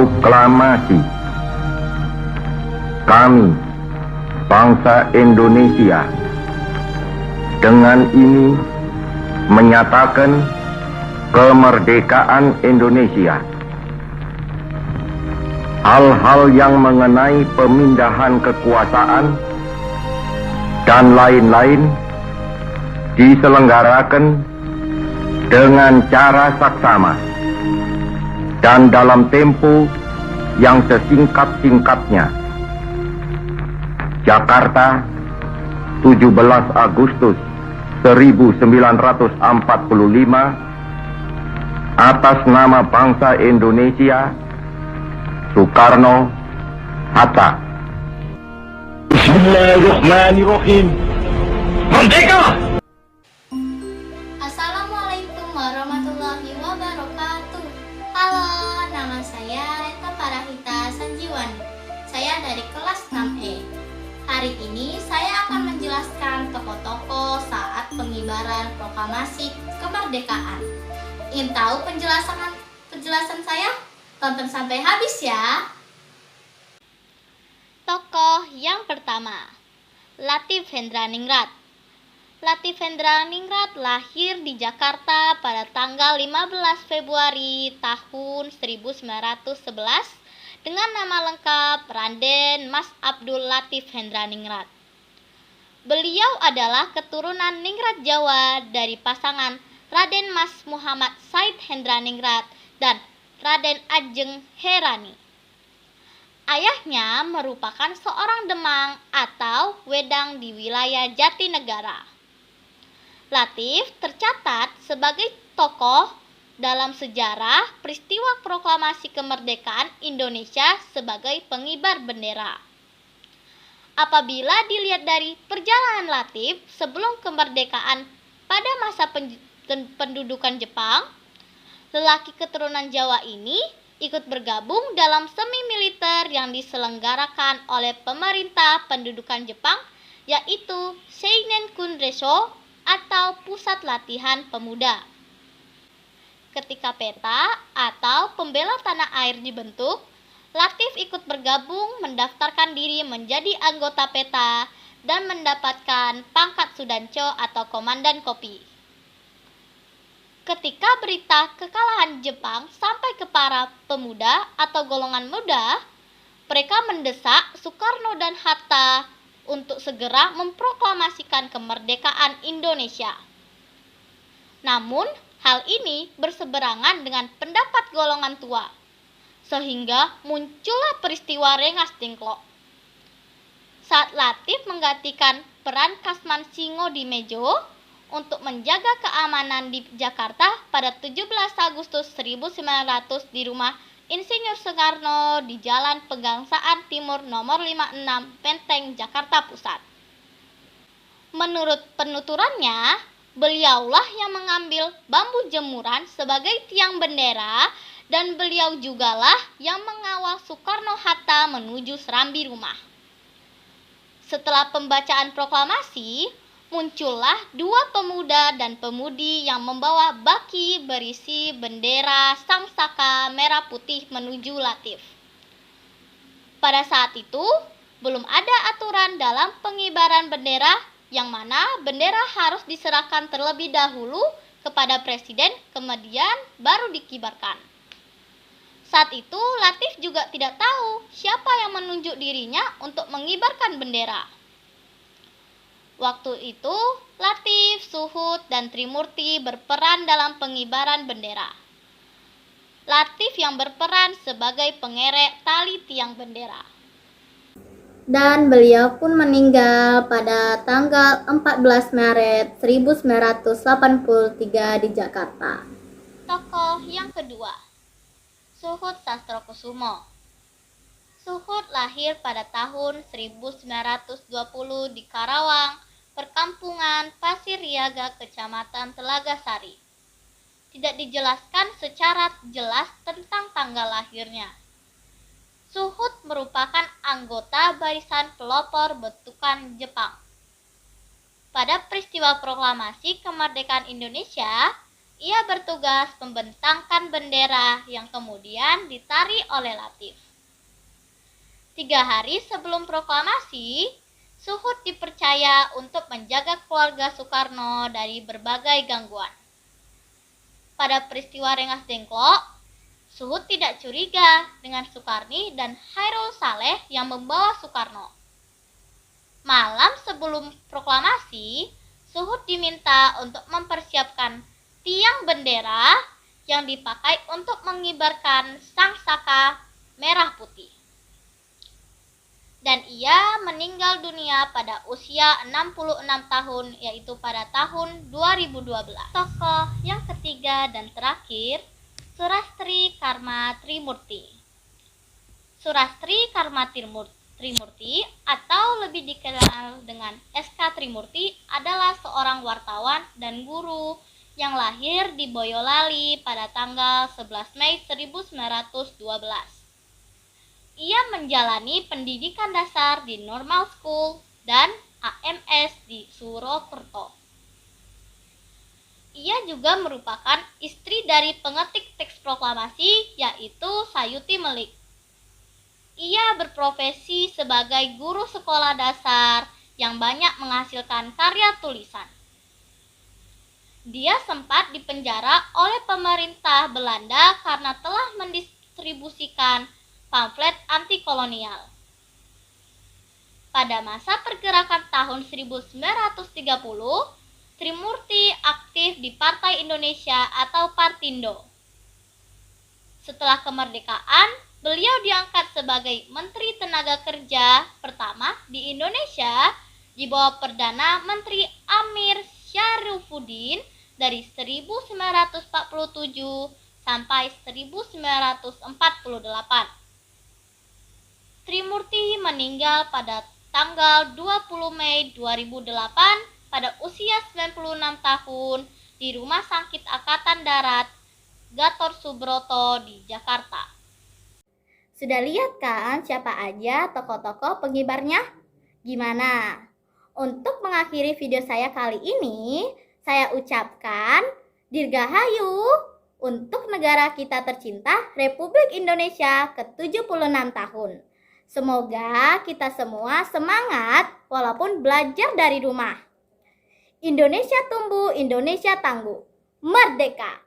Proklamasi. Kami, bangsa Indonesia, dengan ini menyatakan kemerdekaan Indonesia. Hal-hal yang mengenai pemindahan kekuasaan dan lain-lain diselenggarakan dengan cara saksama dan dalam tempo yang sesingkat-singkatnya. Jakarta, 17 Agustus 1945, atas nama bangsa Indonesia, Soekarno Hatta. Bismillahirrahmanirrahim. Merdeka! Assalamualaikum warahmatullahi wabarakatuh. Halo, nama saya Reta Parahita Sanjiwani. Saya dari kelas 6E. Hari ini saya akan menjelaskan tokoh-tokoh saat pengibaran proklamasi kemerdekaan. Ingin tahu penjelasan saya? Tonton sampai habis ya. Tokoh yang pertama, Latif Hendraningrat. Latif Hendraningrat lahir di Jakarta pada tanggal 15 Februari tahun 1911 dengan nama lengkap Raden Mas Abdul Latif Hendraningrat. Beliau adalah keturunan Ningrat Jawa dari pasangan Raden Mas Muhammad Said Hendraningrat dan Raden Ajeng Herani. Ayahnya merupakan seorang Demang atau Wedang di wilayah Jatinegara. Latif tercatat sebagai tokoh dalam sejarah peristiwa proklamasi kemerdekaan Indonesia sebagai pengibar bendera. Apabila dilihat dari perjalanan Latif sebelum kemerdekaan pada masa pendudukan Jepang, lelaki keturunan Jawa ini ikut bergabung dalam semi militer yang diselenggarakan oleh pemerintah pendudukan Jepang, yaitu Seinen Kunresho atau Pusat Latihan Pemuda. Ketika PETA atau Pembela Tanah Air dibentuk, Latif ikut bergabung mendaftarkan diri menjadi anggota PETA dan mendapatkan pangkat Sudanco atau Komandan Kopi. Ketika berita kekalahan Jepang sampai ke para pemuda atau golongan muda, mereka mendesak Soekarno dan Hatta untuk segera memproklamasikan kemerdekaan Indonesia. Namun, hal ini berseberangan dengan pendapat golongan tua, sehingga muncullah peristiwa Rengas Dengklok. Saat Latif menggantikan peran Kasman Singo-Dimejo untuk menjaga keamanan di Jakarta pada 17 Agustus 1900 di rumah Insinyur Soekarno di Jalan Pegangsaan Timur nomor 56 Menteng, Jakarta Pusat. Menurut penuturannya, beliaulah yang mengambil bambu jemuran sebagai tiang bendera dan beliau jugalah yang mengawal Soekarno-Hatta menuju serambi rumah. Setelah pembacaan proklamasi, muncullah dua pemuda dan pemudi yang membawa baki berisi bendera Sang Saka merah putih menuju Latif. Pada saat itu, belum ada aturan dalam pengibaran bendera yang mana bendera harus diserahkan terlebih dahulu kepada presiden, kemudian baru dikibarkan. Saat itu, Latif juga tidak tahu siapa yang menunjuk dirinya untuk mengibarkan bendera. Waktu itu, Latif, Suhut, dan Trimurti berperan dalam pengibaran bendera. Latif yang berperan sebagai pengerek tali tiang bendera. Dan beliau pun meninggal pada tanggal 14 Maret 1983 di Jakarta. Tokoh yang kedua, Suhut Sastrokusumo. Suhut lahir pada tahun 1920 di Karawang, perkampungan Pasir Riaga, Kecamatan Telaga Sari. Tidak dijelaskan secara jelas tentang tanggal lahirnya. Suhut merupakan anggota barisan pelopor bentukan Jepang. Pada peristiwa proklamasi kemerdekaan Indonesia, ia bertugas membentangkan bendera yang kemudian ditari oleh Latif. 3 hari sebelum proklamasi, Suhud dipercaya untuk menjaga keluarga Soekarno dari berbagai gangguan. Pada peristiwa Rengas Dengklok, Suhud tidak curiga dengan Soekarni dan Chairul Saleh yang membawa Soekarno. Malam sebelum proklamasi, Suhud diminta untuk mempersiapkan tiang bendera yang dipakai untuk mengibarkan sangsaka merah putih. Dan ia meninggal dunia pada usia 66 tahun, yaitu pada tahun 2012. Tokoh yang ketiga dan terakhir, Surastri Karma Trimurti. Surastri Karma Trimurti atau lebih dikenal dengan SK Trimurti adalah seorang wartawan dan guru yang lahir di Boyolali pada tanggal 11 Mei 1912. Ia menjalani pendidikan dasar di Normal School dan AMS di Surakarta. Ia juga merupakan istri dari pengetik teks proklamasi, yaitu Sayuti Melik. Ia berprofesi sebagai guru sekolah dasar yang banyak menghasilkan karya tulisan. Dia sempat dipenjara oleh pemerintah Belanda karena telah mendistribusikan pamflet anti-kolonial. Pada masa pergerakan tahun 1930, Trimurti aktif di Partai Indonesia atau Partindo. Setelah kemerdekaan, beliau diangkat sebagai Menteri Tenaga Kerja pertama di Indonesia di bawah Perdana Menteri Amir Syarifuddin dari 1947 sampai 1948. Trimurti meninggal pada tanggal 20 Mei 2008 pada usia 96 tahun di Rumah Sakit Angkatan Darat Gatot Subroto di Jakarta. Sudah lihat kan siapa aja tokoh-tokoh pengibarnya? Gimana? Untuk mengakhiri video saya kali ini, saya ucapkan Dirgahayu untuk negara kita tercinta Republik Indonesia ke-76 tahun. Semoga kita semua semangat walaupun belajar dari rumah. Indonesia tumbuh, Indonesia tangguh. Merdeka!